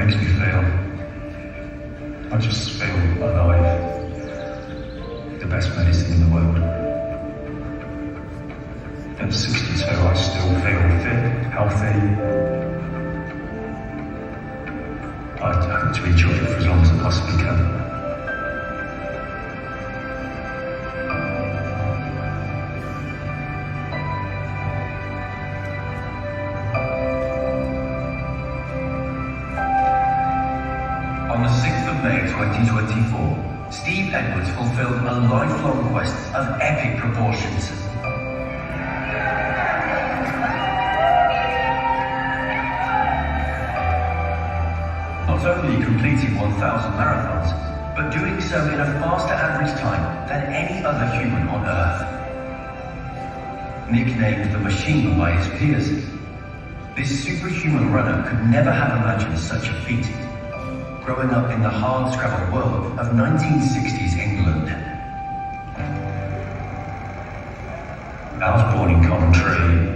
makes me feel. I just feel alive. The best medicine in the world. At 62, I still feel fit, healthy. I hope to enjoy it for as long as I possibly can. On the 6th of May 2024, Steve Edwards fulfilled a lifelong quest of epic proportions. Not only completing 1,000 marathons, but doing so in a faster average time than any other human on Earth. Nicknamed the Machine by his peers, this superhuman runner could never have imagined such a feat. Growing up in the hard-scrabble world of 1960s England. I was born in Coventry,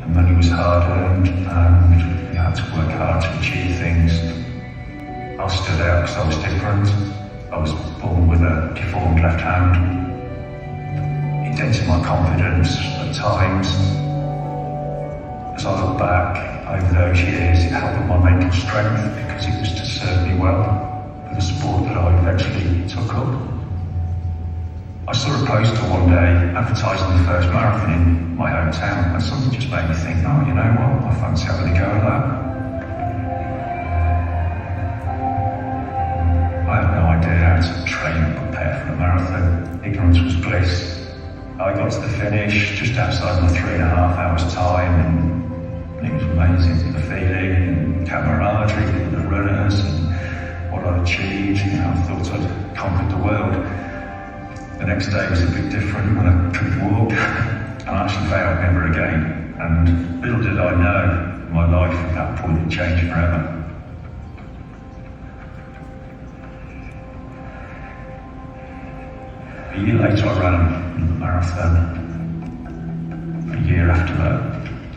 and money was hard-earned, and you had to work hard to achieve things. I stood out because I was different. I was born with a deformed left hand. It dented my confidence at times. As I look back over those years, it helped my mental strength because it was to serve me well for the sport that I eventually took up. I saw a poster one day advertising the first marathon in my hometown, and something just made me think, oh, you know what, I fancy having a go at that. I had no idea how to train and prepare for a marathon. Ignorance was bliss. I got to the finish just outside my 3.5 hours time, and it was amazing, the feeling and camaraderie with the runners and what I'd achieved. You know, I thought I'd conquered the world. The next day was a bit different when I couldn't walk, and I actually vowed never again. And little did I know, my life at that point had changed forever. A year later I ran another marathon. A year after that,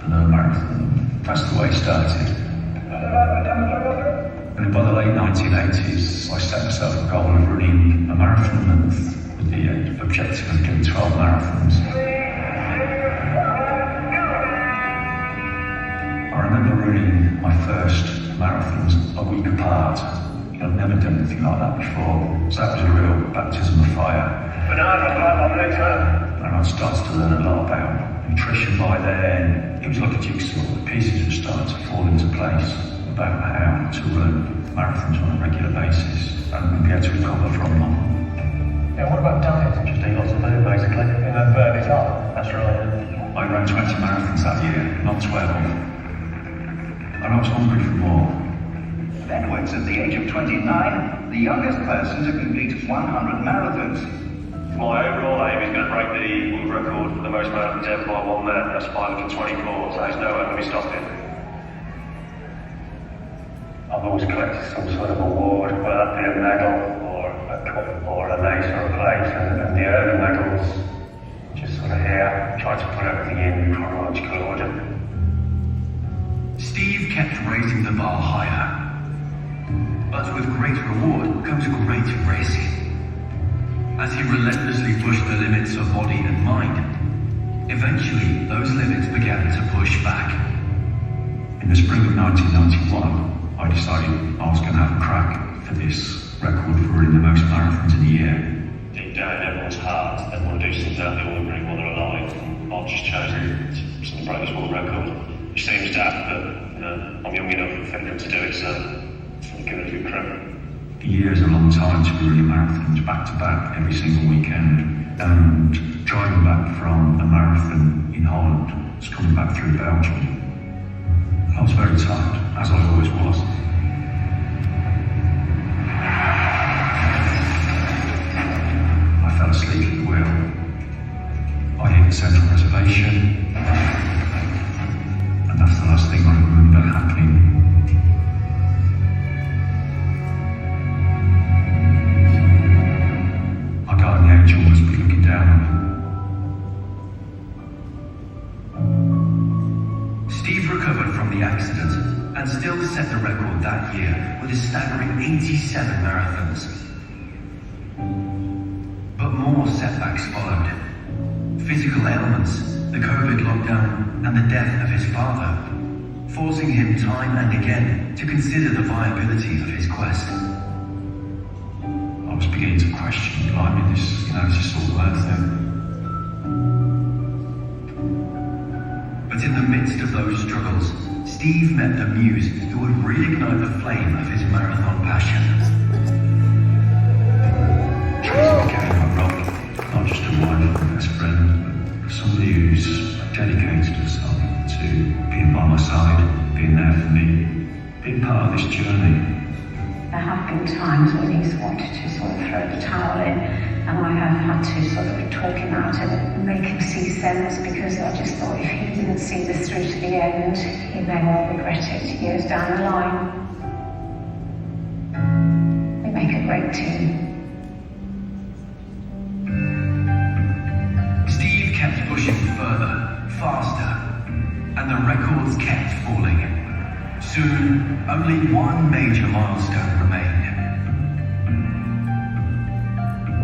another marathon. That's the way it started. And by the late 1980s, I set myself a goal of running a marathon a month with the objective of doing 12 marathons. I remember running my first marathons a week apart. I'd never done anything like that before, so that was a real baptism of fire. And I started to learn a lot about nutrition by then. It was like a jigsaw. The pieces were starting to fall into place about how to run marathons on a regular basis and be able to recover from them. Yeah, what about diet? Just eat lots of food, basically, and then burn it up. That's right. I ran 20 marathons that year, not 12. And I was hungry for more. Edwards, at the age of 29, the youngest person to complete 100 marathons. My overall aim is going to break the world record for the most marathons ever by one man. That's 524, so there's no way I'm going to be stopping. I've always collected some sort of award, whether that be a medal or a cup or a lace or a plate, and the early medals, just sort of here, trying to put everything in chronological order. Steve kept raising the bar higher. But with great reward comes great risk. As he relentlessly pushed the limits of body and mind, eventually those limits began to push back. In the spring of 1991, I decided I was going to have a crack for this record for running the most marathons in a year. Deep down in everyone's heart, they want to do something out there when they're alive. I've just chosen to break this world record, which seems daft, but you know, I'm young enough and fit enough to do it, so I'm giving it a good crack. A year is a long time to be running marathons back to back every single weekend, and driving back from a marathon in Holland was coming back through Belgium. I was very tired, as I always was. I fell asleep at the wheel. I hit the central reservation, and that's the last thing I remember happening. My guardian angel must be looking down on me. Steve recovered from the accident and still set the record that that year with a staggering 87 marathons. But more setbacks followed. Physical ailments, the COVID lockdown, and the death of his father, forcing him time and again to consider the viability of his quest. I was beginning to question, blimey, is this all worth it? But in the midst of those struggles, Steve met the muse who would reignite the flame of his marathon passion. Tracy became a rock, not just a wife and best friend, but somebody who's dedicated herself to being by my side, being there for me, being part of this journey. There have been times when he's wanted to sort of throw the towel in, and I have had to sort of talk him out and make him see sense, because I just thought if he didn't see this through to the end, he may well regret it years down the line. We make a great team. Steve kept pushing further, faster, and the records kept falling. Soon, only one major milestone remained.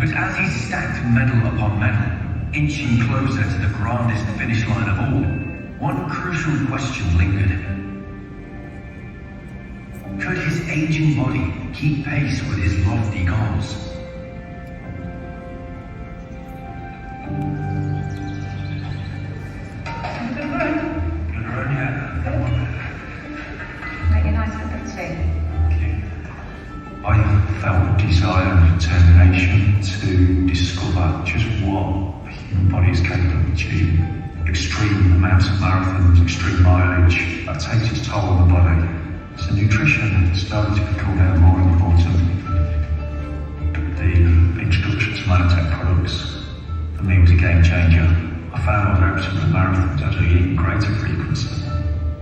But as he stacked medal upon medal, inching closer to the grandest finish line of all, one crucial question lingered. Could his aging body keep pace with his lofty goals? I felt a desire and determination to discover just what the human body is capable of achieving. Extreme amounts of marathons, extreme mileage, that takes its toll on the body. So nutrition started to become more important. The introduction to nanotech products for me was a game changer. I found I was able to run marathons at an even greater frequency.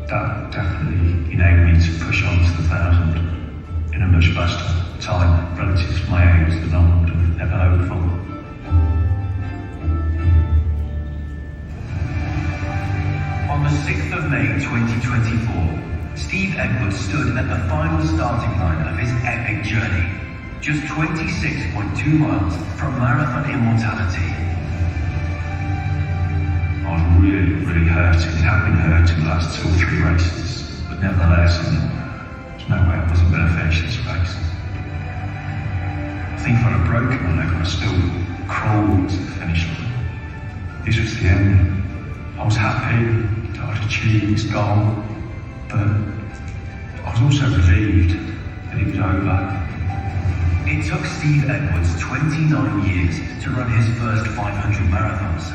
That definitely enabled me to push on to the 1,000 in a much faster time relative to my age than I would have ever hoped for. On the 6th of May 2024, Steve Edwards stood at the final starting line of his epic journey, just 26.2 miles from marathon immortality. I was really hurting. It had been hurting the last 2 or 3 races, but nevertheless, there's no way I wasn't going to finish this race. I think if I'd have broken my leg, I'd still crawled to the finish line. This was the end. I was happy that I'd achieved this goal, but I was also relieved that it was over. It took Steve Edwards 29 years to run his first 500 marathons,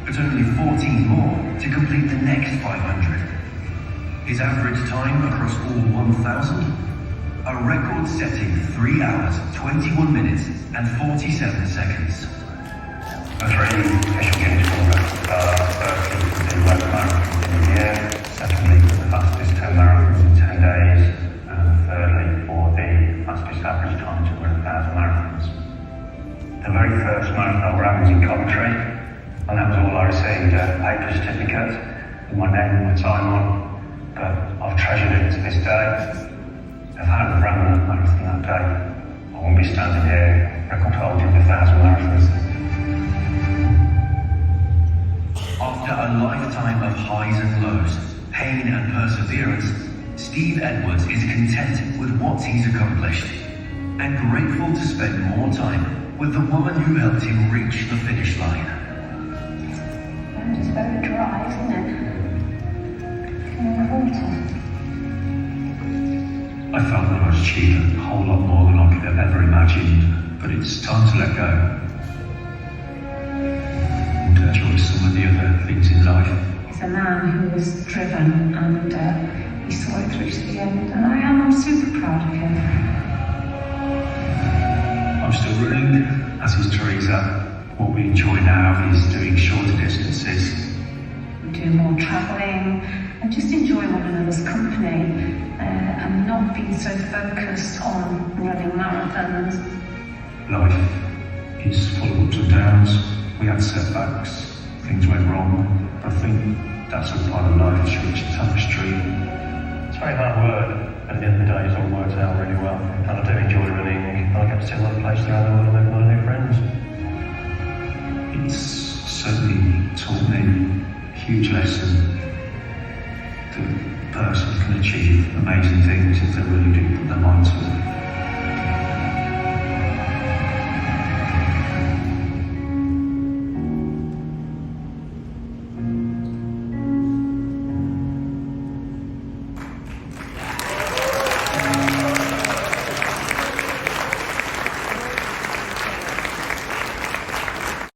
but only 14 more to complete the next 500. His average time across all 1,000? A record-setting 3 hours, 21 minutes and 47 seconds. The 3 official Guinness World Record firstly, the most marathons in a year, secondly, the fastest 10 marathons in 10 days, and thirdly, for the fastest average time to run 1,000 marathons. The very first marathon ran was in Coventry, and that was all I received, a paper certificate with my name and my time on, but I've treasured it to this day. If I hadn't run that marathon that day, I wouldn't be standing here, record holding 1,000 marathons. After a lifetime of highs and lows, pain and perseverance, Steve Edwards is content with what he's accomplished and grateful to spend more time with the woman who helped him reach the finish line. And it's very dry, isn't it? In the water. I felt that I'd achieved a whole lot more than I could have ever imagined, but it's time to let go and enjoy some of the other things in life. He's a man who was driven, and he saw it through to the end, and I'm super proud of him. I'm still running, as is Teresa. What we enjoy now is doing shorter distances. We do more travelling and just enjoy one another's company. And not being so focused on running marathons. Life is full of ups and downs. We had setbacks, things went wrong. I think that's a part of life's rich tapestry. It's very hard work. But at the end of the day, it's all worked out really well. And I do enjoy running. I get to see a lot of places around the world and make a lot of new friends. It's certainly taught me a huge lesson that a person can achieve amazing things if they really do put their mind